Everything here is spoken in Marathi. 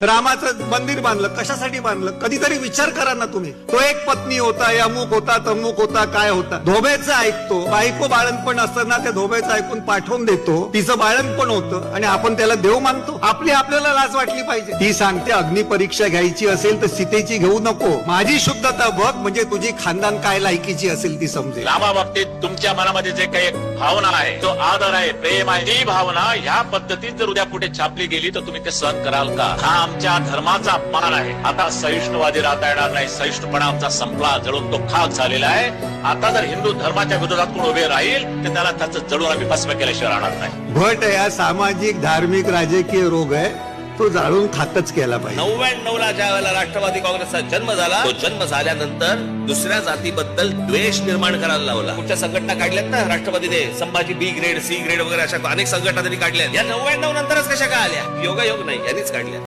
रामाचं मंदिर बांधलं, कशासाठी बांधलं? कधीतरी विचार करा ना तुम्ही. तो एक पत्नी होता, अमुक होता, तमुक होता, काय होता. धोबेचं ऐकतो, बायको बाळणपण असताना त्या धोबेचं ऐकून पाठवून देतो. तिचं बाळणपण होतं आणि आपण त्याला देव मानतो. आपल्याला लाज वाटली पाहिजे. ती सांगते अग्निपरीक्षा घ्यायची असेल तर सीतेची घेऊ नको, माझी शुद्धता बघ, म्हणजे तुझी खानदान काय लायकीची असेल ती समजेल. रामाबाबतीत तुमच्या मनामध्ये जे काही भावना आहे, तो आदर आहे, प्रेम आहे, ती भावना ह्या पद्धतीत जर उद्या कुठे छापली गेली तर तुम्ही ते सहन कराल का? हा आमच्या धर्माचा अपमान आहे. आता सहिष्णुवादी राहता येणार नाही. सहिष्णुपणा आमचा संपला, जळून तो खाक झालेला आहे. आता जर हिंदू धर्माच्या विरोधात कोण उभे राहील तर त्याला त्याचं जळून आम्ही भस्म केल्याशिवाय राहणार नाही. भट या सामाजिक, धार्मिक, राजकीय रोग आहे, तो जाळून खाकच केला पाहिजे. 99 ला ज्या वेळेला राष्ट्रवादी काँग्रेसचा जन्म झाला, तो जन्म झाल्यानंतर दुसऱ्या जातीबद्दल द्वेष निर्माण करायला लावला. कुठच्या संघटना काढल्यात ना राष्ट्रवादीने, संभाजी बी ग्रेड, सी ग्रेड वगैरे अशा अनेक संघटना त्यांनी काढल्या. या 99 नंतरच कशा काय आल्या? योगायोग नाही, यांनीच काढल्या.